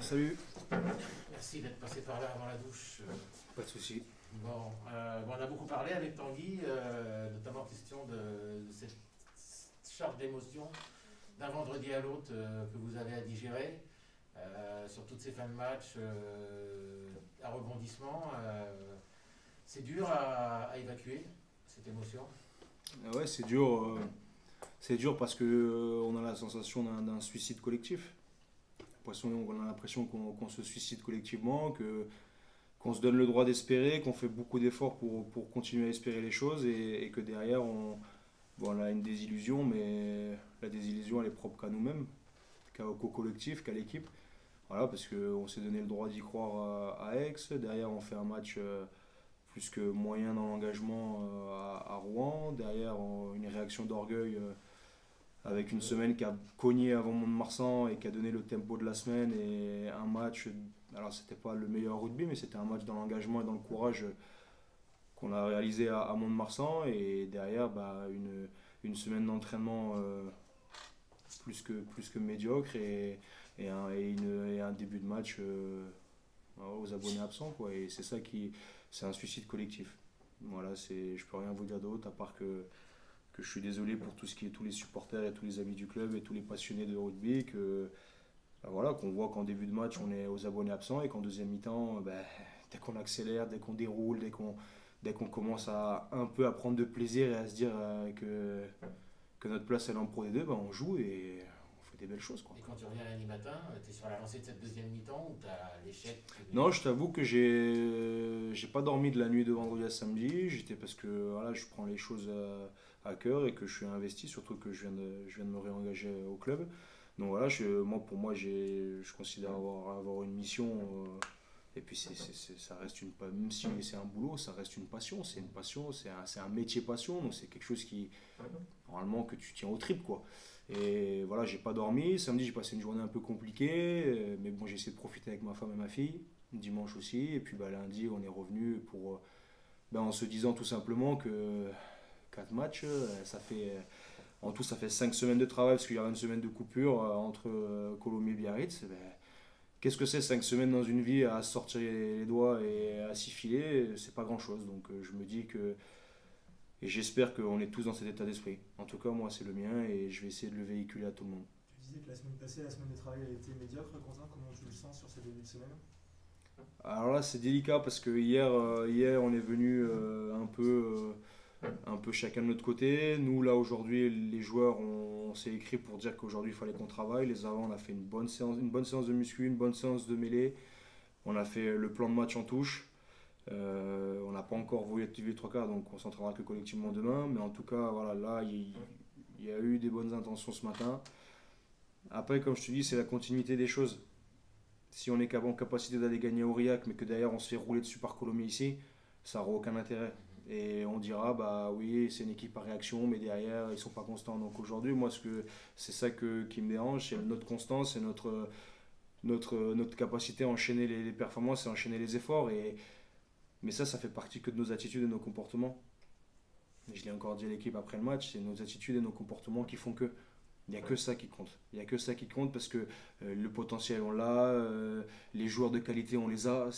Salut. Merci d'être passé par là avant la douche. Pas de souci. On a beaucoup parlé avec Tanguy, notamment question de cette charge d'émotion d'un vendredi à l'autre que vous avez à digérer, sur toutes ces fins de match à rebondissement. C'est dur à évacuer, cette émotion. Ah ouais, c'est dur parce que on a la sensation d'un suicide collectif. On a l'impression qu'on se suicide collectivement, qu'on se donne le droit d'espérer, qu'on fait beaucoup d'efforts pour continuer à espérer les choses et que derrière on a une désillusion, mais la désillusion elle est propre qu'à nous-mêmes, qu'au collectif, qu'à l'équipe. Voilà, parce qu'on s'est donné le droit d'y croire à Aix. Derrière, on fait un match plus que moyen dans l'engagement à Rouen. Derrière, une réaction d'orgueil avec une semaine qui a cogné avant Mont-de-Marsan et qui a donné le tempo de la semaine et un match. Alors, c'était pas le meilleur rugby, mais c'était un match dans l'engagement et dans le courage qu'on a réalisé à Mont-de-Marsan. Et derrière, une semaine d'entraînement plus que médiocre et un début de match aux abonnés absents, quoi. Et c'est ça c'est un suicide collectif. Voilà, je peux rien vous dire d'autre à part que je suis désolé pour tous les supporters et tous les amis du club et tous les passionnés de rugby, voilà, qu'on voit qu'en début de match on est aux abonnés absents et qu'en deuxième mi-temps, dès qu'on accélère, dès qu'on déroule, dès qu'on commence à un peu à prendre de plaisir et à se dire que notre place elle est en Pro D2, on joue et on fait des belles choses, quoi. Et quand tu reviens lundi matin, tu es sur la lancée de cette deuxième mi-temps ou tu as l'échec? Non, je t'avoue que j'ai pas dormi de la nuit de vendredi à samedi. J'étais parce que voilà, je prends les choses à cœur et que je suis investi, surtout que je viens de me réengager au club. Donc voilà, pour moi, je considère avoir une mission. Et puis ça reste même si c'est un boulot, ça reste une passion. C'est une passion, c'est un métier passion. Donc c'est quelque chose qui, normalement, que tu tiens au tripes, quoi. Et voilà, j'ai pas dormi. Samedi, j'ai passé une journée un peu compliquée. Mais bon, j'ai essayé de profiter avec ma femme et ma fille. Dimanche aussi. Et puis lundi, on est revenu en se disant tout simplement que 4 matchs, en tout, ça fait 5 semaines de travail parce qu'il y aura une semaine de coupure entre Colomiers et Biarritz. Qu'est-ce que c'est 5 semaines dans une vie à se sortir les doigts et à s'y filer? C'est pas grand chose. Donc je me dis que. Et j'espère qu'on est tous dans cet état d'esprit. En tout cas, moi, c'est le mien et je vais essayer de le véhiculer à tout le monde. Tu disais que la semaine passée, la semaine de travail a été médiocre, Quentin. Comment tu le sens sur ces débuts de semaine? Alors là, c'est délicat parce que hier on est venu un peu chacun de notre côté. Nous, là, aujourd'hui, les joueurs, on s'est écrit pour dire qu'aujourd'hui, il fallait qu'on travaille. Les avant, on a fait une bonne séance de muscu, une bonne séance de mêlée. On a fait le plan de match en touche. On n'a pas encore vu les trois quarts, donc on s'entraînera que collectivement demain. Mais en tout cas, voilà, là, il y a eu des bonnes intentions ce matin. Après, comme je te dis, c'est la continuité des choses. Si on est en capacité d'aller gagner à Aurillac, mais que derrière on se fait rouler dessus par Colomiers ici, ça n'aura aucun intérêt. Et on dira, bah oui, c'est une équipe à réaction, mais derrière, ils sont pas constants. Donc aujourd'hui, moi, c'est ça qui me dérange, c'est notre constance, c'est notre capacité à enchaîner les performances et enchaîner les efforts. Mais ça fait partie que de nos attitudes et de nos comportements. Et je l'ai encore dit à l'équipe après le match, c'est nos attitudes et nos comportements qui font que. Il n'y a que ça qui compte. Il n'y a que ça qui compte parce que le potentiel on l'a, les joueurs de qualité on les a.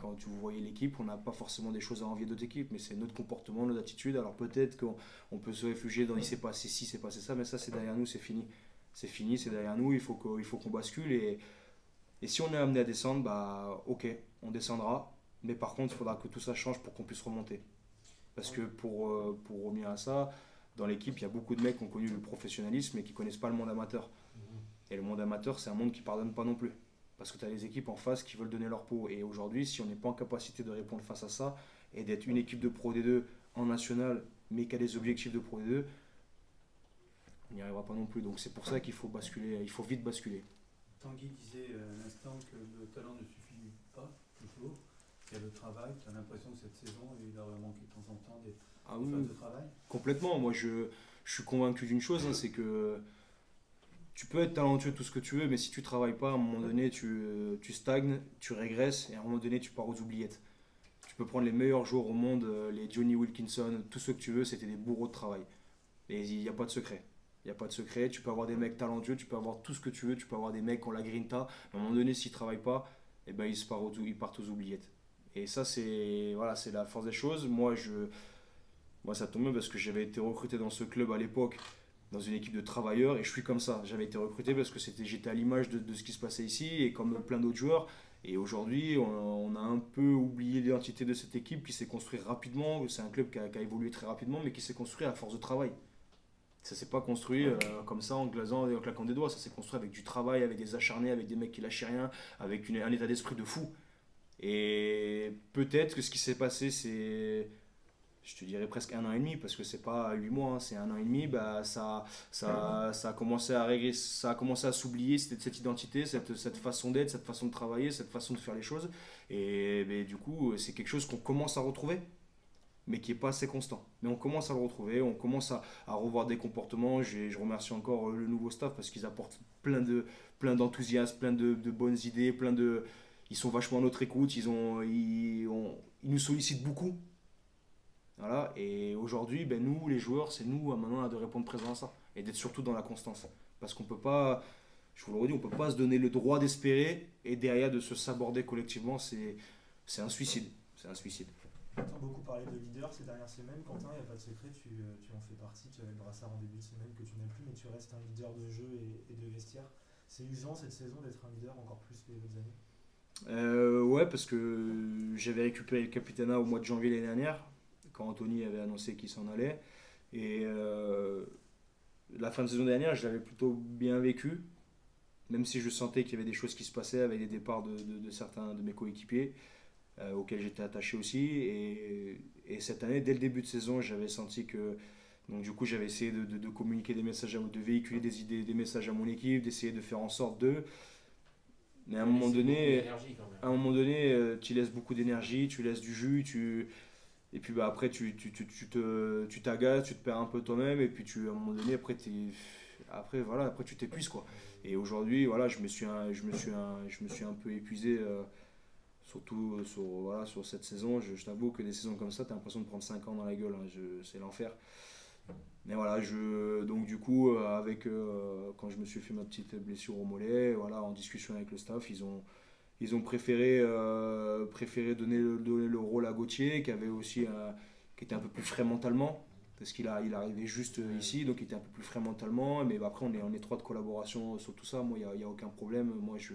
Quand vous voyez l'équipe, on n'a pas forcément des choses à envier d'autres équipes, mais c'est notre comportement, notre attitude. Alors peut-être qu'on peut se réfugier dans il s'est passé ci, c'est passé ça, mais ça c'est derrière nous, c'est fini. C'est fini, c'est derrière nous, il faut qu'on bascule et si on est amené à descendre, bah ok, on descendra, mais par contre il faudra que tout ça change pour qu'on puisse remonter. Parce que pour revenir à ça, dans l'équipe, il y a beaucoup de mecs qui ont connu le professionnalisme et qui ne connaissent pas le monde amateur. Et le monde amateur, c'est un monde qui ne pardonne pas non plus. Parce que tu as les équipes en face qui veulent donner leur peau. Et aujourd'hui, si on n'est pas en capacité de répondre face à ça et d'être une équipe de Pro D2 en national, mais qui a des objectifs de Pro D2, on n'y arrivera pas non plus. Donc c'est pour ça qu'il faut basculer, il faut vite basculer. Tanguy disait à l'instant que le talent ne suffit pas toujours. Il y a le travail, tu as l'impression que cette saison, il a vraiment manqué de temps en temps des phases de travail. Complètement. Moi, je suis convaincu d'une chose, c'est que tu peux être talentueux tout ce que tu veux, mais si tu travailles pas, à un moment donné, tu stagnes, tu régresses, et à un moment donné, tu pars aux oubliettes. Tu peux prendre les meilleurs joueurs au monde, les Johnny Wilkinson, tout ce que tu veux, c'était des bourreaux de travail. Et il n'y a pas de secret. Il n'y a pas de secret. Tu peux avoir des mecs talentueux, tu peux avoir tout ce que tu veux, tu peux avoir des mecs qui ont la grinta. À un moment donné, s'ils ne travaillent pas, eh ben, ils partent aux oubliettes. Et ça, c'est voilà, c'est la force des choses. Moi, ça tombe bien parce que j'avais été recruté dans ce club à l'époque, dans une équipe de travailleurs, et je suis comme ça. J'avais été recruté parce que j'étais à l'image de ce qui se passait ici, et comme plein d'autres joueurs. Et aujourd'hui, on a un peu oublié l'identité de cette équipe qui s'est construite rapidement. C'est un club qui a évolué très rapidement, mais qui s'est construit à force de travail. Ça s'est pas construit comme ça en glaçant et en claquant des doigts. Ça s'est construit avec du travail, avec des acharnés, avec des mecs qui lâchaient rien, avec un état d'esprit de fou. Et peut-être que ce qui s'est passé, c'est, je te dirais presque 1 an et demi, parce que c'est pas 8 mois, hein, c'est 1 an et demi. Bah, ça a commencé à régler, ça a commencé à s'oublier cette identité, cette façon d'être, cette façon de travailler, cette façon de faire les choses. Et ben, du coup, c'est quelque chose qu'on commence à retrouver, mais qui n'est pas assez constant. Mais on commence à le retrouver, on commence à revoir des comportements. Je remercie encore le nouveau staff parce qu'ils apportent plein d'enthousiasme, plein de bonnes idées, ils sont vachement à notre écoute, ils nous sollicitent beaucoup. Voilà. Et aujourd'hui, ben nous, les joueurs, c'est nous maintenant de répondre présent à ça et d'être surtout dans la constance. Parce qu'on peut pas, je vous le redis, on peut pas se donner le droit d'espérer et derrière de se saborder collectivement, c'est un suicide. C'est un suicide. On entend beaucoup parler de leader ces dernières semaines. Quentin, il n'y a pas de secret, tu en fais partie. Tu avais le brassard en début de semaine que tu n'as plus, mais tu restes un leader de jeu et de vestiaire. C'est usant cette saison d'être un leader encore plus que les autres années. Ouais, parce que j'avais récupéré le capitana au mois de janvier l'année dernière, quand Anthony avait annoncé qu'il s'en allait. Et la fin de saison dernière, je l'avais plutôt bien vécu, même si je sentais qu'il y avait des choses qui se passaient avec les départs de certains de mes coéquipiers, auxquels j'étais attaché aussi. Et cette année, dès le début de saison, j'avais senti que. Donc, du coup, j'avais essayé de communiquer des messages, de véhiculer des idées, des messages à mon équipe, d'essayer de faire en sorte de. Mais à un moment donné, tu laisses beaucoup d'énergie, tu laisses du jus, et puis bah, après tu t'agaces, tu te perds un peu toi-même, et puis à un moment donné, après tu t'épuises quoi. Et aujourd'hui, voilà, je me suis un peu épuisé, surtout sur cette saison. Je t'avoue que des saisons comme ça, tu as l'impression de prendre 5 ans dans la gueule, hein, c'est l'enfer. Mais voilà, donc du coup, quand je me suis fait ma petite blessure au mollet, voilà, en discussion avec le staff, ils ont préféré donner le rôle à Gauthier, qui était un peu plus frais mentalement, parce il arrivait juste ici, donc il était un peu plus frais mentalement. Mais après, on est en étroite collaboration sur tout ça. Moi, il y a aucun problème. Moi, je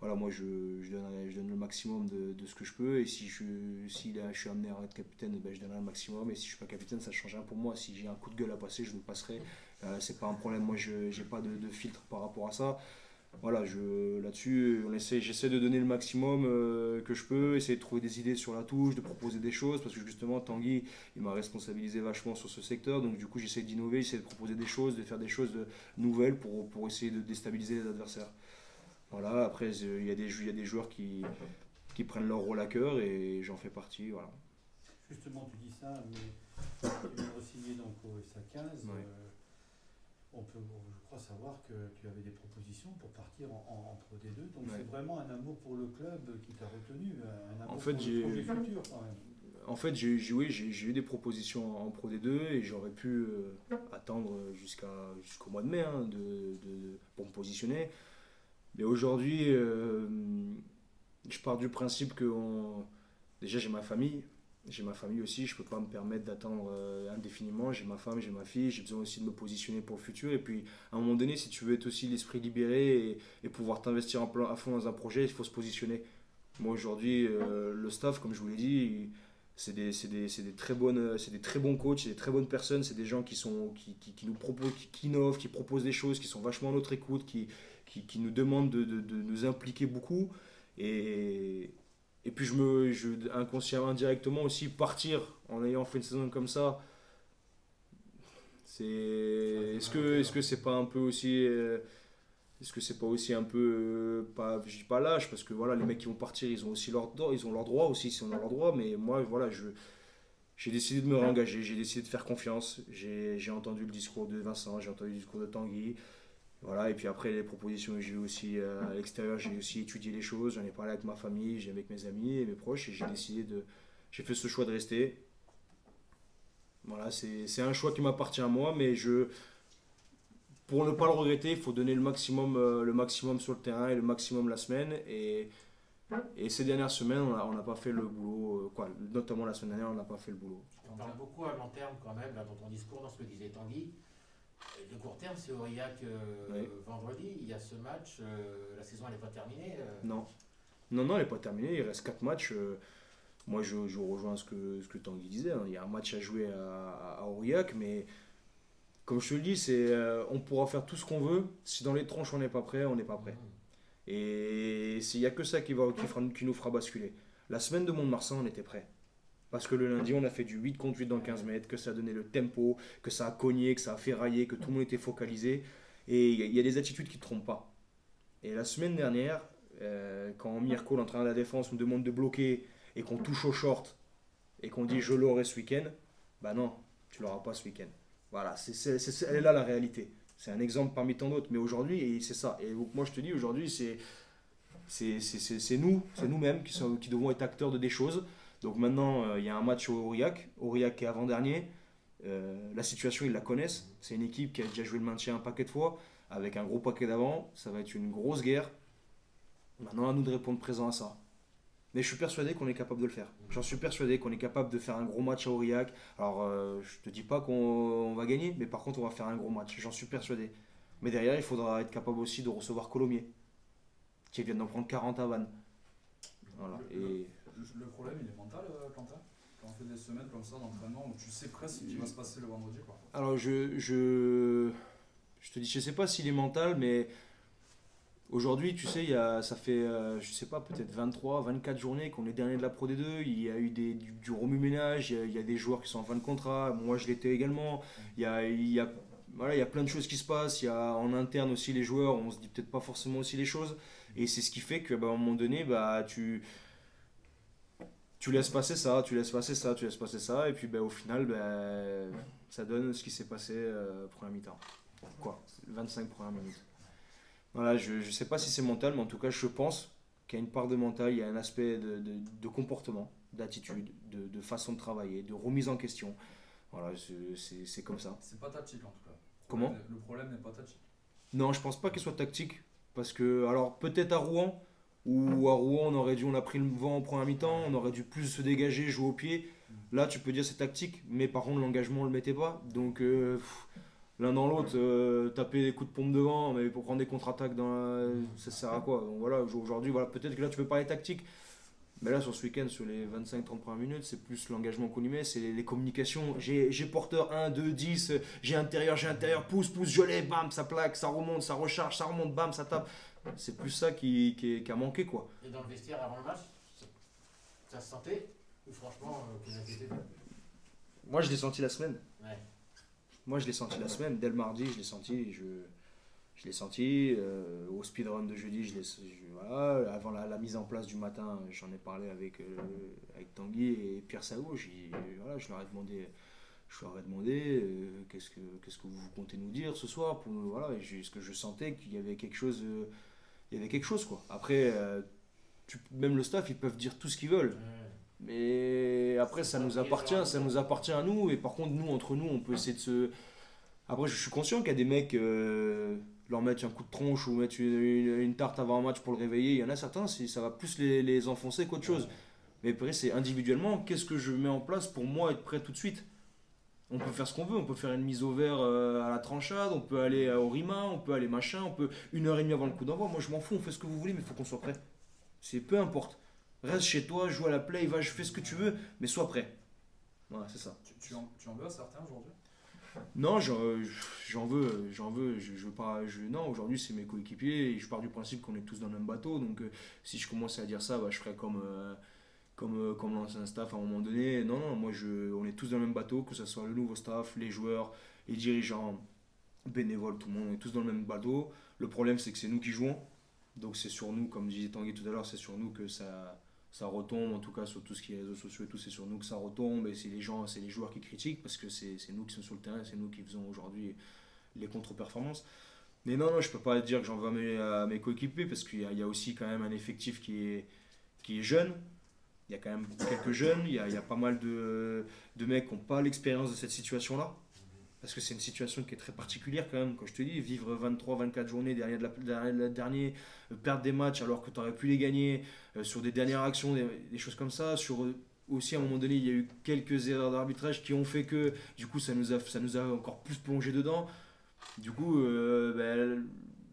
donne le maximum de ce que je peux. Et si je suis amené à être capitaine, ben, je donnerai le maximum. Et si je ne suis pas capitaine, ça ne change rien pour moi. Si j'ai un coup de gueule à passer, je le passerai. C'est pas un problème. Moi, je n'ai pas de filtre par rapport à ça. Voilà, là-dessus, j'essaie de donner le maximum que je peux, essayer de trouver des idées sur la touche, de proposer des choses, parce que justement, Tanguy, il m'a responsabilisé vachement sur ce secteur, donc du coup, j'essaie d'innover, j'essaie de proposer des choses, de faire des choses nouvelles pour essayer de déstabiliser les adversaires. Voilà, après, il y a des joueurs qui prennent leur rôle à cœur, et j'en fais partie, voilà. Justement, tu dis ça, mais tu viens de re-signer donc au SA 15. Ouais. Je crois savoir que tu avais des propositions pour partir en Pro D2. Donc Ouais. c'est vraiment un amour pour le club qui t'a retenu, un amour En fait, pour le projet futur quand même. En fait, j'ai eu des propositions en Pro D2 et j'aurais pu attendre jusqu'au mois de mai, hein, pour me positionner. Mais aujourd'hui, je pars du principe que déjà j'ai ma famille. J'ai ma famille aussi, je ne peux pas me permettre d'attendre indéfiniment. J'ai ma femme, j'ai ma fille, j'ai besoin aussi de me positionner pour le futur. Et puis, à un moment donné, si tu veux être aussi l'esprit libéré et pouvoir t'investir à fond dans un projet, il faut se positionner. Moi, aujourd'hui, le staff, comme je vous l'ai dit, c'est des très bons coachs, c'est des très bonnes personnes, c'est des gens qui nous proposent, qui innovent, qui proposent des choses, qui sont vachement à notre écoute, qui nous demandent de nous impliquer beaucoup. Et puis inconsciemment, indirectement aussi, partir en ayant fait une saison comme ça, est-ce que c'est pas un peu aussi, est-ce que c'est pas aussi un peu, pas, je dis pas lâche, parce que voilà, les mecs qui vont partir, ils ont aussi ils ont leur droit aussi, si on a leur droit, mais moi, voilà, j'ai décidé de me réengager, j'ai décidé de faire confiance, j'ai entendu le discours de Vincent, j'ai entendu le discours de Tanguy. Voilà, et puis après les propositions que j'ai eues aussi à l'extérieur, j'ai aussi étudié les choses, j'en ai parlé avec ma famille, avec mes amis et mes proches, et j'ai fait ce choix de rester. Voilà, c'est un choix qui m'appartient à moi, mais pour ne pas le regretter, il faut donner le maximum sur le terrain et le maximum la semaine. Et ces dernières semaines, on n'a pas fait le boulot, notamment la semaine dernière, on n'a pas fait le boulot. On parle beaucoup à long terme quand même, là, dans ton discours, dans ce que disait Tanguy. Le court terme, c'est Aurillac vendredi, il y a ce match, la saison n'est pas terminée. Non, elle n'est pas terminée, il reste 4 matchs. Moi, je rejoins ce que Tanguy disait, hein. Il y a un match à jouer à Aurillac, mais comme je te le dis, on pourra faire tout ce qu'on veut. Si dans les tronches on n'est pas prêt, on n'est pas prêt. Et il n'y a que ça qui nous fera basculer. La semaine de Mont-de-Marsan, on était prêt. Parce que le lundi, on a fait du 8 contre 8 dans 15 mètres, que ça a donné le tempo, que ça a cogné, que ça a ferraillé, que tout le monde était focalisé. Et il y a des attitudes qui ne te trompent pas. Et la semaine dernière, quand Mirko, l'entraîneur de la défense, nous demande de bloquer et qu'on touche au short et qu'on dit je l'aurai ce week-end, bah non, tu l'auras pas ce week-end. Voilà, elle est là la réalité. C'est un exemple parmi tant d'autres, mais aujourd'hui, et c'est ça. Et donc, moi, je te dis, aujourd'hui, c'est nous-mêmes qui devons être acteurs de des choses. Donc maintenant, il y a un match au Aurillac qui est avant-dernier. La situation, ils la connaissent. C'est une équipe qui a déjà joué le maintien un paquet de fois, avec un gros paquet d'avant. Ça va être une grosse guerre. Maintenant, à nous de répondre présent à ça. Mais je suis persuadé qu'on est capable de le faire. J'en suis persuadé qu'on est capable de faire un gros match à Aurillac. Alors, je te dis pas qu'on va gagner, mais par contre, on va faire un gros match. J'en suis persuadé. Mais derrière, il faudra être capable aussi de recevoir Colomiers, qui vient d'en prendre 40 à Vannes. Voilà. Le problème, il est mental, Quentin, quand on fait des semaines comme ça d'entraînement où tu sais presque ce qui va se passer le vendredi, quoi. Alors, je te dis, je sais pas s'il est mental, mais aujourd'hui, tu sais, ça fait, je sais pas, peut-être 23, 24 journées qu'on est dernier de la Pro D2. Il y a eu du remue-ménage, il y a des joueurs qui sont en fin de contrat. Moi, je l'étais également. Il y a plein de choses qui se passent. Il y a en interne aussi les joueurs, on se dit peut-être pas forcément aussi les choses. Et c'est ce qui fait qu'à un moment donné, tu laisses passer ça, et puis au final, ça donne ce qui s'est passé première mi-temps. 25 premières minutes. Voilà, je ne sais pas si c'est mental, mais en tout cas, je pense qu'il y a une part de mental, il y a un aspect de comportement, d'attitude, de façon de travailler, de remise en question. Voilà, c'est comme ça. C'est pas tactique en tout cas. Comment ? Le problème n'est pas tactique. Non, je pense pas qu'il soit tactique. Parce que, alors peut-être à Rouen, où à Rouen on a pris le vent en première mi-temps, on aurait dû plus se dégager, jouer au pied. Là, tu peux dire c'est tactique, mais par contre l'engagement on le mettait pas. Donc l'un dans l'autre, taper des coups de pompe devant, mais pour prendre des contre-attaques, ça sert à quoi? Donc voilà, aujourd'hui, peut-être que là tu peux parler tactique. Mais là, sur ce week-end, sur les 25-30 premières minutes, c'est plus l'engagement qu'on y met, c'est les communications. J'ai porteur 1, 2, 10, j'ai intérieur, pousse, je l'ai, bam, ça plaque, ça remonte, ça recharge, ça remonte, bam, ça tape. C'est plus ça qui a manqué, quoi. Et dans le vestiaire avant le match, ça se sentait? Ou franchement, vous inquiétez pas? Moi, je l'ai senti la semaine. Ouais. Moi, je l'ai senti la semaine. Dès le mardi, je l'ai senti. Je l'ai senti. Au speedrun de jeudi, voilà. Avant la mise en place du matin, j'en ai parlé avec Tanguy et Pierre Saou. Voilà, je leur ai demandé qu'est-ce que vous comptez nous dire ce soir pour voilà. Est-ce que je sentais qu'il y avait quelque chose. Il y avait quelque chose, quoi. Après, même le staff, ils peuvent dire tout ce qu'ils veulent. Mais après, ça nous appartient à nous. Et par contre, nous, entre nous, on peut essayer de se. Après, je suis conscient qu'il y a des mecs, leur mettre un coup de tronche ou mettre une tarte avant un match pour le réveiller. Il y en a certains, ça va plus les enfoncer qu'autre chose. Mais après, c'est individuellement, qu'est-ce que je mets en place pour moi être prêt tout de suite? On peut faire ce qu'on veut, on peut faire une mise au vert à la tranchade, on peut aller au Rima, on peut aller machin, on peut 1h30 avant le coup d'envoi. Moi, je m'en fous, on fait ce que vous voulez, mais il faut qu'on soit prêt. C'est peu importe. Reste chez toi, joue à la play, je fais ce que tu veux, mais sois prêt. Voilà, c'est ça. Tu en veux à certains aujourd'hui? Non, j'en veux. Je veux pas. Non, aujourd'hui c'est mes coéquipiers et je pars du principe qu'on est tous dans le même bateau. Donc si je commençais à dire ça, je ferais comme l'ancien staff à un moment donné. Non, moi on est tous dans le même bateau, que ce soit le nouveau staff, les joueurs, les dirigeants, bénévoles, tout le monde, on est tous dans le même bateau. Le problème c'est que c'est nous qui jouons. Donc c'est sur nous, comme disait Tanguy tout à l'heure, c'est sur nous que ça retombe, en tout cas sur tout ce qui est réseaux sociaux et tout, c'est sur nous que ça retombe, et c'est les joueurs qui critiquent, parce que c'est nous qui sommes sur le terrain, c'est nous qui faisons aujourd'hui les contre-performances. Mais non, je peux pas dire que j'en veux à mes coéquipiers, parce qu'il y a aussi quand même un effectif qui est jeune, il y a quand même quelques jeunes, il y a pas mal de mecs qui n'ont pas l'expérience de cette situation-là. parce que c'est une situation qui est très particulière quand même, quand je te dis, vivre 23-24 journées derrière la dernière, perdre des matchs alors que tu aurais pu les gagner, sur des dernières actions, des choses comme ça, aussi à un moment donné il y a eu quelques erreurs d'arbitrage qui ont fait que du coup ça nous a encore plus plongé dedans. Du coup, il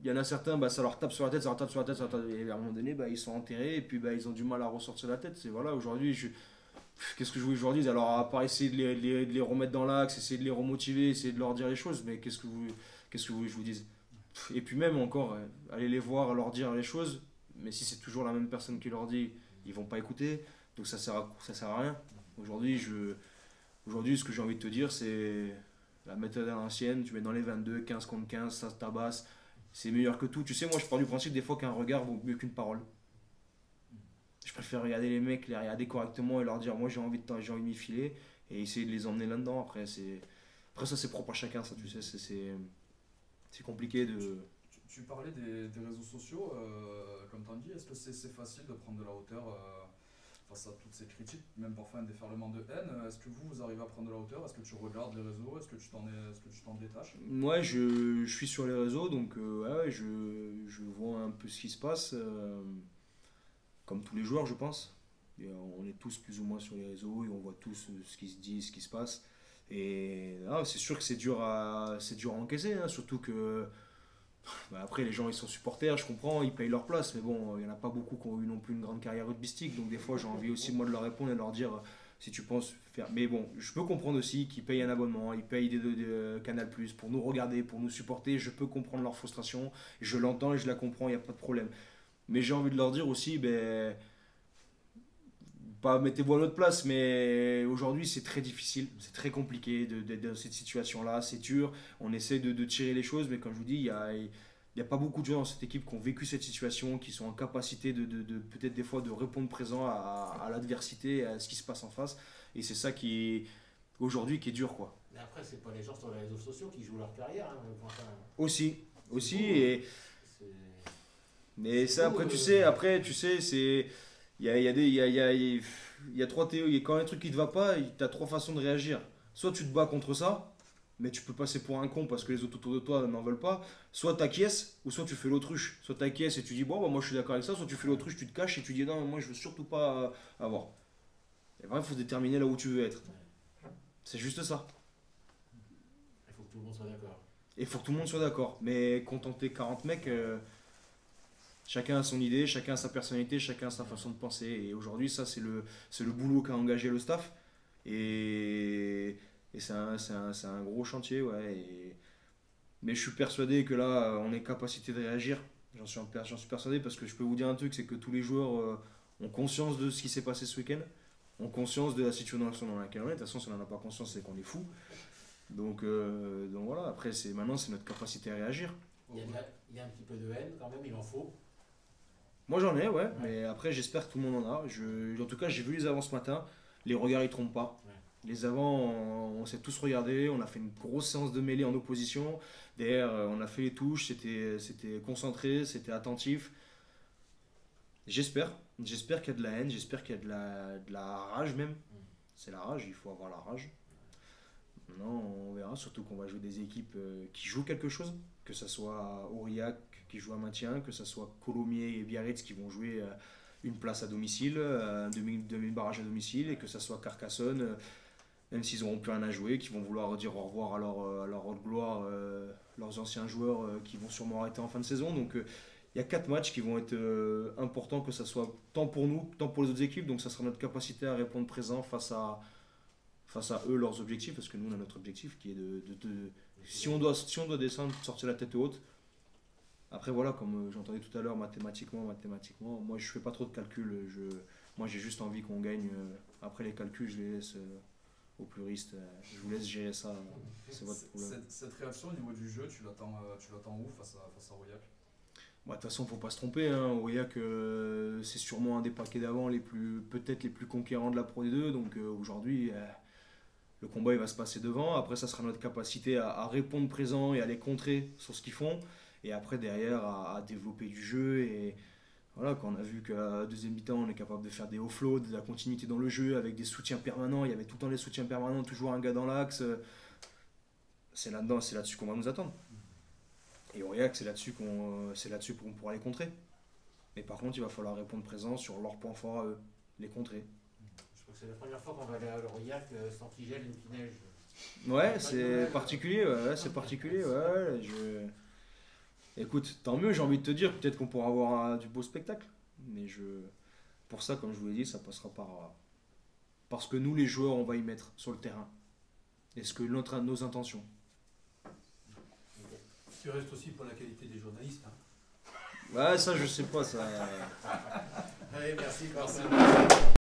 y en a certains, ça leur tape sur la tête, ça leur tape sur la tête, et à un moment donné, ils sont enterrés, et puis ils ont du mal à ressortir la tête. C'est voilà, aujourd'hui, qu'est-ce que je voulais que je leur dise? Alors, à part essayer de les remettre dans l'axe, essayer de les remotiver, essayer de leur dire les choses, mais qu'est-ce que vous voulez que je vous dise? Et puis même encore, aller les voir, leur dire les choses, mais si c'est toujours la même personne qui leur dit, ils vont pas écouter, donc ça sert à rien. Aujourd'hui, ce que j'ai envie de te dire, c'est la méthode à l'ancienne, tu mets dans les 22, 15 contre 15, ça se tabasse, c'est meilleur que tout. Tu sais, moi je pars du principe des fois qu'un regard vaut mieux qu'une parole. Je préfère regarder les mecs, les regarder correctement et leur dire moi j'ai envie de m'y filer et essayer de les emmener là-dedans. Après ça c'est propre à chacun, ça tu sais, c'est compliqué de... Tu parlais des réseaux sociaux, comme tu as dit, est-ce que c'est facile de prendre de la hauteur face à toutes ces critiques, même parfois un déferlement de haine? Est-ce que vous arrivez à prendre de la hauteur? Est-ce que tu regardes les réseaux? Est-ce que tu t'en détaches? Ouais, je suis sur les réseaux, donc je vois un peu ce qui se passe, comme tous les joueurs, je pense. Et on est tous plus ou moins sur les réseaux et on voit tous ce qui se dit, ce qui se passe. Et c'est sûr que c'est dur à encaisser, hein, surtout que après les gens ils sont supporters, je comprends, ils payent leur place, mais bon, il n'y en a pas beaucoup qui ont eu non plus une grande carrière rugbystique, donc des fois j'ai envie aussi moi de leur répondre et de leur dire si tu penses faire. Mais bon, je peux comprendre aussi qu'ils payent un abonnement, ils payent des Canal Plus pour nous regarder, pour nous supporter, je peux comprendre leur frustration, je l'entends et je la comprends, il n'y a pas de problème. Mais j'ai envie de leur dire aussi, pas mettez-vous à notre place, mais aujourd'hui c'est très difficile, c'est très compliqué d'être dans cette situation-là, c'est dur, on essaie de tirer les choses, mais comme je vous dis, il y a pas beaucoup de gens dans cette équipe qui ont vécu cette situation, qui sont en capacité de peut-être des fois de répondre présent à l'adversité, à ce qui se passe en face, et c'est ça aujourd'hui qui est dur, quoi. Mais après, c'est pas les gens sur les réseaux sociaux qui jouent leur carrière, hein, Aussi, beau, et... Mais ça, après, tu sais, c'est... Il y a trois théories. Quand un truc qui te va pas, tu as trois façons de réagir. Soit tu te bats contre ça, mais tu peux passer pour un con parce que les autres autour de toi n'en veulent pas. Soit tu acquiesces, ou soit tu fais l'autruche. Soit tu acquiesces et tu dis, bon, moi je suis d'accord avec ça. Soit tu fais l'autruche, tu te caches et tu dis, non, moi je veux surtout pas avoir. Et vraiment, il faut déterminer là où tu veux être. C'est juste ça. Il faut que tout le monde soit d'accord. Et il faut que tout le monde soit d'accord. Mais contenter 40 mecs... chacun a son idée, chacun a sa personnalité, chacun a sa façon de penser. Et aujourd'hui, ça, c'est le boulot qu'a engagé le staff. Et c'est un gros chantier, ouais. Mais je suis persuadé que là, on est capacité de réagir. J'en suis persuadé parce que je peux vous dire un truc, c'est que tous les joueurs ont conscience de ce qui s'est passé ce week-end, ont conscience de la situation dans laquelle on est. De toute façon, si on n'en a pas conscience, c'est qu'on est fou. Donc voilà, après, maintenant, c'est notre capacité à réagir. Il y a un petit peu de haine quand même, il en faut. Moi j'en ai, ouais, mais après j'espère que tout le monde en a. En tout cas, j'ai vu les avants ce matin, les regards ils trompent pas. Ouais. Les avants, on s'est tous regardés, on a fait une grosse séance de mêlée en opposition. Derrière, on a fait les touches, c'était concentré, c'était attentif. J'espère qu'il y a de la haine, j'espère qu'il y a de la rage même. C'est la rage, il faut avoir la rage. Maintenant, on verra, surtout qu'on va jouer des équipes qui jouent quelque chose, que ce soit Aurillac qui joue un maintien, que ce soit Colomiers et Biarritz qui vont jouer une place à domicile, un demi-barrage à domicile, et que ce soit Carcassonne, même s'ils n'auront plus rien à jouer, qui vont vouloir dire au revoir à leur haute gloire, leurs anciens joueurs qui vont sûrement arrêter en fin de saison. Donc il y a 4 matchs qui vont être importants, que ce soit tant pour nous, tant pour les autres équipes, donc ça sera notre capacité à répondre présent face à eux, leurs objectifs, parce que nous on a notre objectif qui est si on doit descendre, sortir la tête haute. Après voilà, comme j'entendais tout à l'heure, mathématiquement, moi je fais pas trop de calculs, moi j'ai juste envie qu'on gagne. Après les calculs, je les laisse aux puristes, je vous laisse gérer ça, c'est votre problème. Cette réaction au niveau du jeu, tu l'attends où face à Aurillac? De toute façon, faut pas se tromper, hein. Aurillac, c'est sûrement un des paquets d'avant peut-être les plus conquérants de la Pro D2, donc aujourd'hui le combat il va se passer devant. Après ça sera notre capacité à répondre présent et à les contrer sur ce qu'ils font, et après derrière à développer du jeu. Et voilà, quand on a vu qu'à la deuxième mi-temps on est capable de faire des offloads, de la continuité dans le jeu avec des soutiens permanents, il y avait tout le temps des soutiens permanents, toujours un gars dans l'axe. c'est là-dedans, c'est là-dessus qu'on va nous attendre. Et Aurillac, c'est là-dessus qu'on pourra les contrer. Mais par contre, il va falloir répondre présent sur leurs points forts à eux, les contrer. Je crois que c'est la première fois qu'on va aller à Aurillac sans qu'il gèle ni qu'il neige. Ouais, c'est particulier, c'est particulier, Écoute, tant mieux, j'ai envie de te dire, peut-être qu'on pourra avoir du beau spectacle. Mais pour ça, comme je vous l'ai dit, ça passera par ce que nous, les joueurs, on va y mettre sur le terrain. Et ce que nos intentions. Tu restes aussi pour la qualité des journalistes. Ouais, ça, je sais pas, ça. Allez, merci.